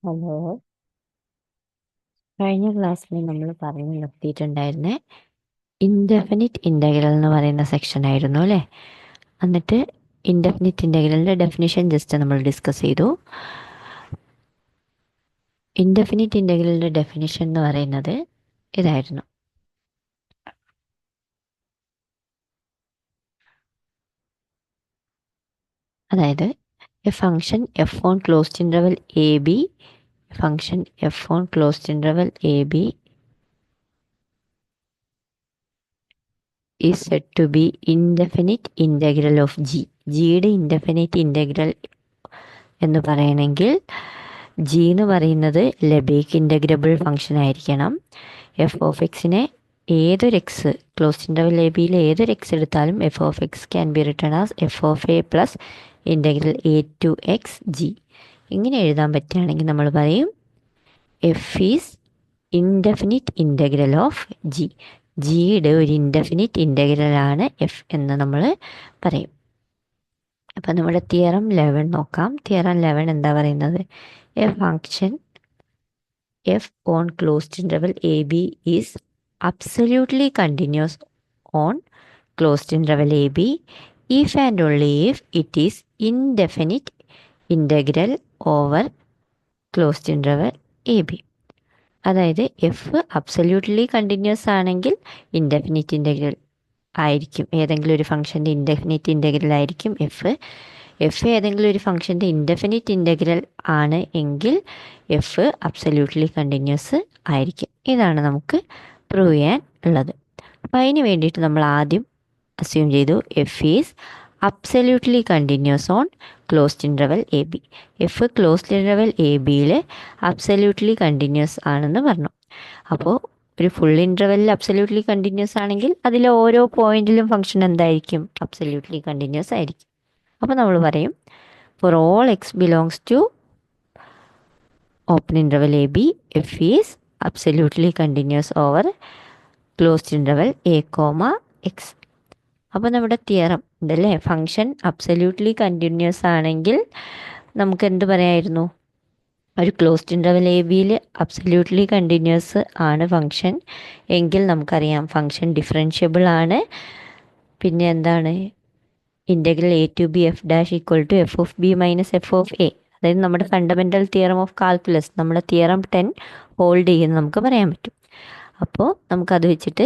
Hello. കഴിഞ്ഞ ക്ലാസ്സിൽ നമ്മൾ പറഞ്ഞു നിർത്തിയിട്ടുണ്ടായിരുന്നേ ഇൻഡെഫിനിറ്റ് ഇൻ്റഗ്രൽ എന്ന് പറയുന്ന സെക്ഷൻ ആയിരുന്നു അല്ലേ? എന്നിട്ട് ഇൻഡെഫിനിറ്റ് ഇൻ്റഗ്രലിൻ്റെ ഡെഫിനിഷൻ ജസ്റ്റ് നമ്മൾ ഡിസ്കസ് ചെയ്തു. ഇൻഡെഫിനിറ്റ് ഇൻ്റഗ്രലിൻ്റെ ഡെഫിനിഷൻ എന്ന് പറയുന്നത് ഇതായിരുന്നു. അതായത് a function F on closed interval A B function F on closed interval A B is said to be indefinite integral of G. ജിയുടെ ഇൻഡെഫിനിറ്റ് ഇൻ്റഗ്രൽ എന്ന് പറയണമെങ്കിൽ ജി എന്ന് പറയുന്നത് ലെബേക്ക് ഇൻ്റഗ്രബിൾ ഫംഗ്ഷൻ ആയിരിക്കണം. എഫ് ഓഫ് എക്സിനെ ഏതൊരു X closed interval A ബിയിൽ ഏതൊരു എക്സ് എടുത്താലും F of X can B return as F of A plus integral A to X G. ഇങ്ങനെ എഴുതാൻ പറ്റുകയാണെങ്കിൽ നമ്മൾ പറയും F is indefinite integral of G. ജിയുടെ ഒരു ഇൻഡെഫിനിറ്റ് ഇൻ്റഗ്രലാണ് എഫ് എന്ന് നമ്മൾ പറയും. അപ്പം നമ്മുടെ തിയറം 11 നോക്കാം. തിയറം 11 എന്താ പറയുന്നത്? A function F on closed interval A B is absolutely continuous on closed interval AB if and only if it is indefinite integral over closed interval AB. അതായത് എഫ് അബ്സല്യൂട്ട്ലി കണ്ടിന്യൂസ് ആണെങ്കിൽ indefinite integral ആയിരിക്കും. ഏതെങ്കിലും ഒരു ഫംഗ്ഷൻ്റെ indefinite integral ആയിരിക്കും F. F ഏതെങ്കിലും ഒരു ഫംഗ്ഷൻ്റെ indefinite integral ആണ് എങ്കിൽ എഫ് അബ്സല്യൂട്ട്ലി കണ്ടിന്യൂസ് ആയിരിക്കും. ഇതാണ് നമുക്ക് പ്രൂവ് ചെയ്യാൻ ഉള്ളത്. അപ്പം അതിന് വേണ്ടിയിട്ട് നമ്മൾ ആദ്യം അസ്യൂം ചെയ്തു F is absolutely continuous on closed interval A B. F closed interval A ബിയിൽ അബ്സല്യൂട്ട്ലി കണ്ടിന്യൂസ് ആണെന്ന് പറഞ്ഞു. അപ്പോൾ ഒരു ഫുൾ ഇൻ്റർവെല്ലിൽ അബ്സല്യൂട്ട്ലി കണ്ടിന്യൂസ് ആണെങ്കിൽ അതിലെ ഓരോ പോയിന്റിലും ഫംഗ്ഷൻ എന്തായിരിക്കും? അബ്സല്യൂട്ട്ലി കണ്ടിന്യൂസ് ആയിരിക്കും. അപ്പോൾ നമ്മൾ പറയും for all X belongs to open interval A B F is absolutely continuous over closed interval A comma X. അപ്പോൾ നമ്മുടെ തിയറം ഇതല്ലേ, ഫംഗ്ഷൻ അബ്സല്യൂട്ട്ലി കണ്ടിന്യൂസ് ആണെങ്കിൽ നമുക്ക് എന്ത് പറയായിരുന്നു? ഒരു ക്ലോസ്ഡ് ഇൻ്റർവൽ എ ബിയിൽ അബ്സല്യൂട്ട്ലി കണ്ടിന്യൂസ് ആണ് ഫംഗ്ഷൻ എങ്കിൽ നമുക്കറിയാം ഫംഗ്ഷൻ ഡിഫറൻഷ്യബിൾ ആണ്. പിന്നെ എന്താണ്? Integral A to B F dash equal to F of B minus F of A. അതായത് നമ്മുടെ ഫണ്ടമെൻ്റൽ തിയറം ഓഫ് കാൽക്കുലസ്, നമ്മുടെ തിയറം 10 ഹോൾഡ് ചെയ്യുമെന്ന് നമുക്ക് പറയാൻ പറ്റും. അപ്പോൾ നമുക്കത് വെച്ചിട്ട്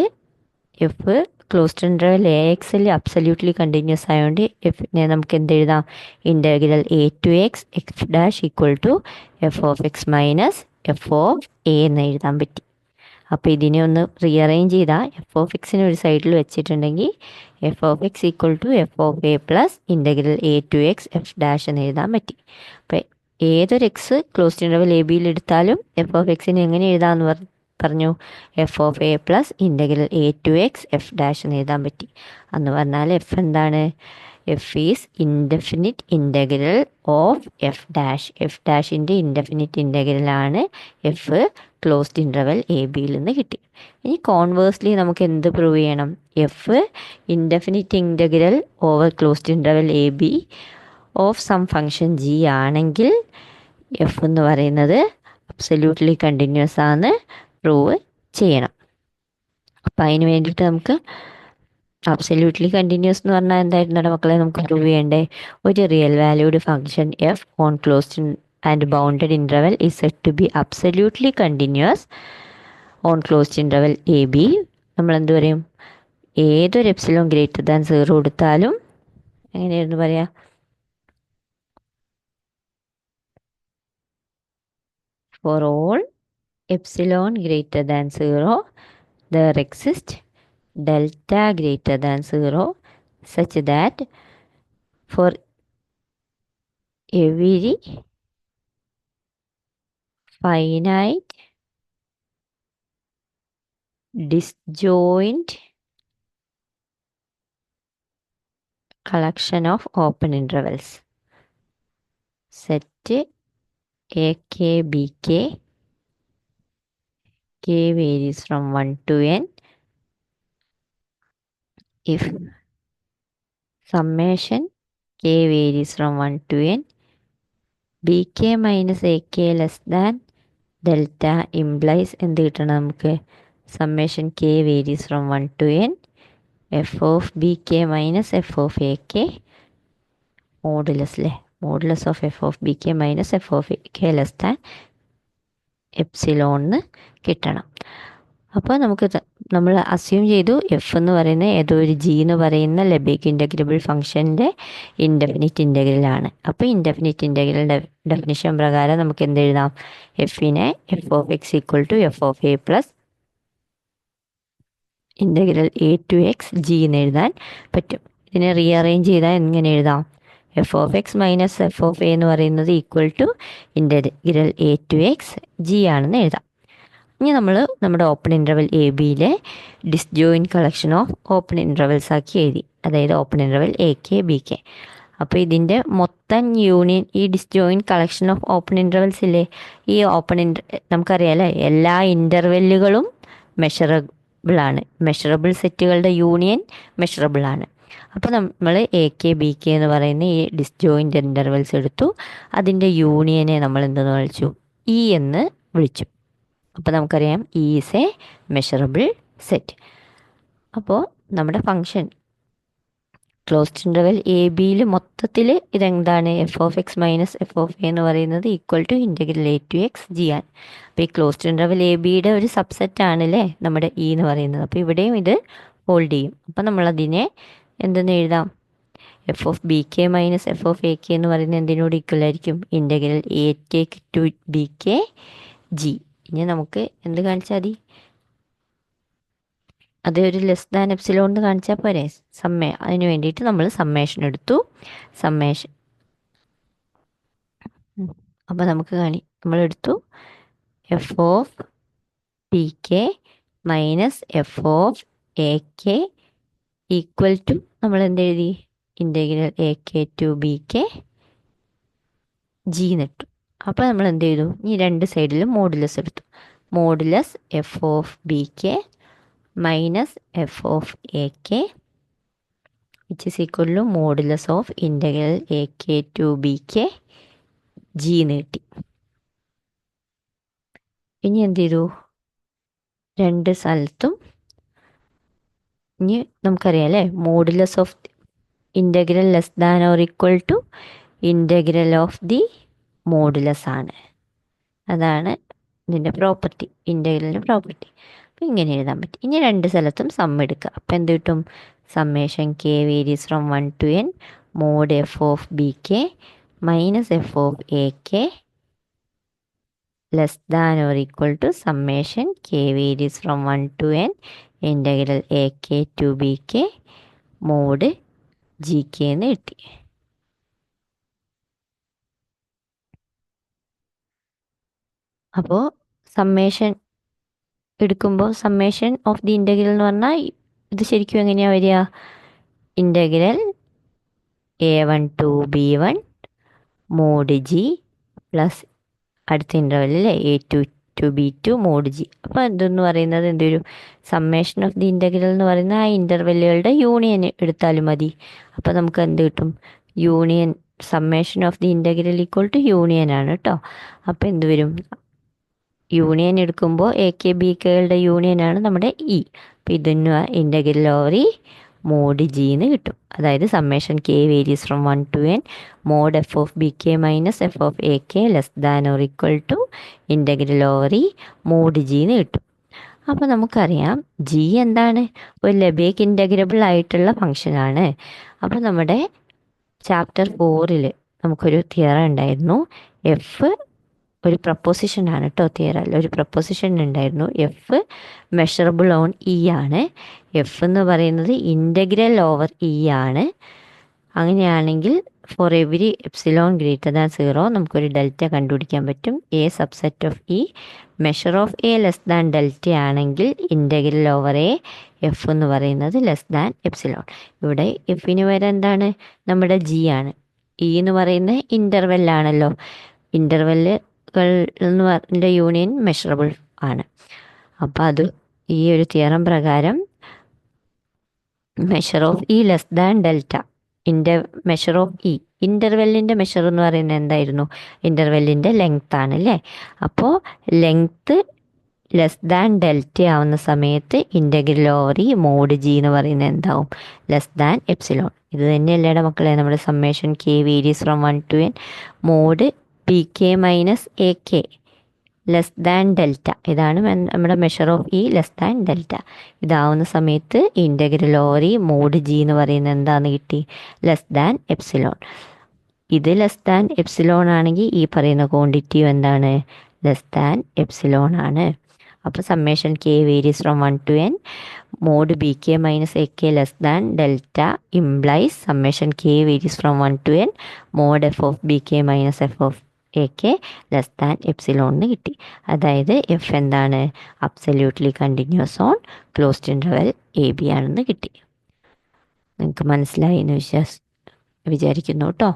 എഫ് ക്ലോസ്ഡ് ഇൻ്റർവൽ എ എക്സിൽ അബ്സല്യൂട്ട്ലി കണ്ടിന്യൂസ് ആയതുകൊണ്ട് എഫിനെ നമുക്ക് എന്ത് എഴുതാം? Integral A to X F dash equal to F of X minus F of A എന്ന് എഴുതാൻ പറ്റി. അപ്പോൾ ഇതിനെ ഒന്ന് റീഅറേഞ്ച് ചെയ്താൽ എഫ് ഓഫ് എക്സിനെ ഒരു സൈഡിൽ വെച്ചിട്ടുണ്ടെങ്കിൽ F of X equal to F of A plus integral A to X F dash എന്ന് എഴുതാൻ പറ്റി. അപ്പോൾ ഏതൊരു എക്സ് ക്ലോസ്ഡ് ഇൻ്റർവൽ എ ബിയിൽ എടുത്താലും എഫ് ഓഫ് എക്സിനെ എങ്ങനെ എഴുതാമെന്ന് പറഞ്ഞു? F of A plus integral A to X F dash എന്ന് എഴുതാൻ പറ്റി. എന്ന് പറഞ്ഞാൽ എഫ് എന്താണ്? F is indefinite integral of F dash. F ഡാഷിൻ്റെ ഇൻഡെഫിനിറ്റ് ഇൻ്റഗ്രലാണ് എഫ് ക്ലോസ്ഡ് ഇൻ്റർവൽ എ ബിയിൽ നിന്ന് കിട്ടി. ഇനി കോൺവേഴ്സ്ലി നമുക്ക് എന്ത് പ്രൂവ് ചെയ്യണം? F indefinite integral over closed interval A B of some function G ആണെങ്കിൽ എഫ് എന്ന് പറയുന്നത് അബ്സല്യൂട്ട്ലി കണ്ടിന്യൂസ് ആണ് പ്രൂവ് ചെയ്യണം. അപ്പം അതിന് വേണ്ടിയിട്ട് നമുക്ക് അബ്സല്യൂട്ട്ലി കണ്ടിന്യൂസ് എന്ന് പറഞ്ഞാൽ എന്തായിരുന്നു മക്കളെ നമുക്ക് പ്രൂവ് ചെയ്യണ്ടേ? ഒരു real valued function F on closed and bounded interval is said to be absolutely continuous on closed interval A B. നമ്മൾ എന്ത് പറയും? ഏതൊരു എപ്സിലോൺ ഗ്രേറ്റർ ദാൻ 0 എടുത്താലും എങ്ങനെയായിരുന്നു പറയാ? For all epsilon greater than 0 there exists delta greater than 0 such that for every finite disjoint collection of open intervals set AK BK, K varies from 1 to n if summation K varies from 1 to n B K minus A K less than delta implies എന്ത് കിട്ടണം നമുക്ക്? Summation K varies from 1 to n F of B K minus F of A K modulus അല്ലേ, modulus of F of B K minus F of A K less than epsilon കിട്ടണം. അപ്പോൾ നമുക്ക് നമ്മൾ assume ചെയ്തു F എന്ന് പറയുന്ന ഏതോ ഒരു ജി എന്ന് പറയുന്ന ലബേക്ക് ഇൻ്റഗ്രബിൾ ഫംഗ്ഷൻ്റെ ഇൻഡെഫിനിറ്റ് ഇൻ്റഗ്രലാണ്. അപ്പോൾ ഇൻഡെഫിനിറ്റ് ഇൻ്റഗ്രൽ ഡെഫിനിഷൻ പ്രകാരം നമുക്ക് എന്ത് എഴുതാം? എഫിനെ F of X equal to F of A plus integral A to X G എന്ന് എഴുതാൻ പറ്റും. ഇതിനെ റീഅറേഞ്ച് ചെയ്താൽ എങ്ങനെ എഴുതാം? F of X minus F of A എന്ന് പറയുന്നത് equal to integral A to X G ആണെന്ന് എഴുതാം. ഇനി നമ്മൾ നമ്മുടെ ഓപ്പൺ ഇൻ്റർവൽ എ ബിയിലെ disjoin collection of open intervals ആക്കി എഴുതി. അതായത് open interval A K B K. അപ്പോൾ ഇതിൻ്റെ മൊത്തം യൂണിയൻ ഈ disjoint collection of open intervals ഇല്ലേ, ഈ നമുക്കറിയാമല്ലേ എല്ലാ ഇൻ്റർവെല്ലുകളും മെഷറബിളാണ്. Measurable സെറ്റുകളുടെ union മെഷറബിളാണ്. അപ്പോൾ നമ്മൾ എ കെ ബി കെ എന്ന് പറയുന്ന ഈ ഡിസ്ജോയിൻ്റ് ഇൻ്റർവെൽസ് എടുത്തു. അതിൻ്റെ യൂണിയനെ നമ്മൾ എന്തെന്ന് വിളിച്ചു? ഇ എന്ന് വിളിച്ചു. അപ്പോൾ നമുക്കറിയാം E is a measurable set. അപ്പോൾ നമ്മുടെ ഫംഗ്ഷൻ ക്ലോസ്ഡ് ഇൻ്റർവെൽ എ ബിയിൽ മൊത്തത്തിൽ ഇതെന്താണ്? F of X minus F of A എന്ന് പറയുന്നത് equal to integral A to X G ആണ്. അപ്പോൾ ഈ ക്ലോസ്ഡ് ഇൻ്റർവെൽ എ ബിയുടെ ഒരു സബ്സെറ്റ് ആണല്ലേ നമ്മുടെ ഇ എന്ന് പറയുന്നത്. അപ്പോൾ ഇവിടെയും ഇത് ഹോൾഡ് ചെയ്യും. അപ്പോൾ നമ്മളതിനെ എന്തെന്ന് എഴുതാം? F of B K minus F of A K എന്ന് പറയുന്നത് എന്തിനോട് ഈക്വൽ ആയിരിക്കും? Integral A K to B K G. ഇനി നമുക്ക് എന്ത് കാണിച്ചാൽ മതി? അത് ഒരു ലെസ് ദാൻ എപ്സിലോൺ എന്ന് കാണിച്ചാൽ പോരെ? അതിന് വേണ്ടിയിട്ട് നമ്മൾ സമ്മേഷൻ എടുത്തു. സമ്മേഷൻ അപ്പോൾ നമുക്ക് നമ്മളെടുത്തു F of P K minus F of A K equal to നമ്മൾ എന്തെഴുതി? Integral A K to B K G എന്നിട്ടു. അപ്പോൾ നമ്മൾ എന്ത് ചെയ്തു? ഈ രണ്ട് സൈഡിലും മോഡുലസ് എടുത്തു. Modulus F of B K minus F of A K which is equal to modulus of integral A K to B K G എന്ന് കിട്ടി. ഇനി എന്ത് ചെയ്തു? രണ്ട് സ്ഥലത്തും ഇനി നമുക്കറിയാം അല്ലേ, modulus of integral less than or equal to integral of the modulus ആണ്. അതാണ് ഇതിൻ്റെ പ്രോപ്പർട്ടി, ഇൻ്റഗ്രലിൻ്റെ പ്രോപ്പർട്ടി. അപ്പോൾ ഇങ്ങനെ എഴുതാൻ പറ്റും. ഇനി രണ്ട് സ്ഥലത്തും സം എടുക്കുക. അപ്പോൾ എന്ത് കിട്ടും? Summation K varies from 1 to n mod F of B K minus F of A K less than or equal to summation K varies from 1 to n integral A K to B K mod G K എന്ന് കിട്ടി. അപ്പോൾ summation എടുക്കുമ്പോൾ summation of the integral എന്ന് പറഞ്ഞാൽ ഇത് ശരിക്കും എങ്ങനെയാണ് വരിക? Integral a1 to b1 mod G plus അടുത്ത ഇൻ്റർവെല്ലിൽ a2 to b2 mode G. അപ്പോൾ ഇതെന്ന് പറയുന്നത് എന്തൊരു സമ്മേഷൻ ഓഫ് ദി ഇൻ്റഗ്രൽ എന്ന് പറയുന്ന ആ ഇൻ്റർവെല്ലുകളുടെ യൂണിയൻ എടുത്താലും മതി. അപ്പോൾ നമുക്ക് എന്ത് കിട്ടും? Union summation of the integral equal to union ആണ് കേട്ടോ. അപ്പോൾ എന്ത് വരും? യൂണിയൻ എടുക്കുമ്പോൾ എ കെ ബി കെകളുടെ യൂണിയനാണ് നമ്മുടെ ഇ. അപ്പോൾ ഇതിന് integral over E mod G എന്ന് കിട്ടും. അതായത് summation K varies from 1 to n mod F of B K minus F of A K less than or equal to integral over E mod G എന്ന് കിട്ടും. അപ്പോൾ നമുക്കറിയാം G എന്താണ്? ഒരു Lebesgue integrable ആയിട്ടുള്ള ഫംഗ്ഷനാണ്. അപ്പോൾ നമ്മുടെ ചാപ്റ്റർ 4 നമുക്കൊരു തിയറം ഉണ്ടായിരുന്നു. എഫ് ഒരു പ്രപ്പോസിഷൻ ആണ് കേട്ടോ, തിയറല്ല, ഒരു പ്രപ്പോസിഷൻ ഉണ്ടായിരുന്നു. എഫ് മെഷറബിൾ ഓൺ ഇ ആണ്. എഫ് എന്ന് പറയുന്നത് ഇൻ്റഗ്രൽ ഓവർ ഇ ആണ്. അങ്ങനെയാണെങ്കിൽ for every epsilon greater than 0 നമുക്കൊരു ഡെൽറ്റ കണ്ടുപിടിക്കാൻ പറ്റും. A subset of E measure of A less than delta ആണെങ്കിൽ ഇൻ്റഗ്രൽ ഓവർ എ എഫ് എന്ന് പറയുന്നത് ലെസ് ദാൻ എപ്സിലോൺ. ഇവിടെ എഫിന് വരെ എന്താണ്? നമ്മുടെ ജി ആണ്. ഇ എന്ന് പറയുന്ന ഇൻ്റർവെല്ലാണല്ലോ. ഇൻ്റർവെല്ലുകളുടെ യൂണിയൻ മെഷറബിൾ ആണ്. അപ്പോൾ അത് ഈ ഒരു തിയറം പ്രകാരം measure of E less than delta measure of E. ഇൻ്റർവെല്ലിൻ്റെ മെഷർ എന്ന് പറയുന്നത് എന്തായിരുന്നു? ഇൻ്റർവെല്ലിൻ്റെ ലെങ്ത് ആണ് അല്ലേ? അപ്പോൾ ലെങ്ത്ത് ലെസ് ദാൻ ഡെൽറ്റ ആവുന്ന സമയത്ത് integral over E mod G എന്ന് പറയുന്നത് എന്താവും? Less than epsilon. ഇത് തന്നെയല്ലേടെ മക്കളെ നമ്മുടെ summation K varies from 1 to n mod P K minus A K less than delta. ഇതാണ് നമ്മുടെ measure of E less than delta. ഇതാവുന്ന സമയത്ത് integral over E mod G എന്ന് പറയുന്നത് എന്താണെന്ന് കിട്ടി? Less than epsilon. ഇത് ലെസ് ദാൻ എപ്സിലോൺ ആണെങ്കിൽ ഈ പറയുന്ന ക്വാണ്ടിറ്റിയും എന്താണ്? ലെസ് ദാൻ എപ്സിലോൺ ആണ്. അപ്പോൾ summation K varies from 1 to n mod B K minus A K less than delta implies summation K varies from 1 to n mod F of B K minus F of A K less than epsilon എന്ന് കിട്ടി. അതായത് F എന്താണ്? Absolutely continuous on closed interval A B ആണെന്ന് കിട്ടി. നിങ്ങൾക്ക് മനസ്സിലായി എന്ന് വിചാരിക്കുന്നു കേട്ടോ.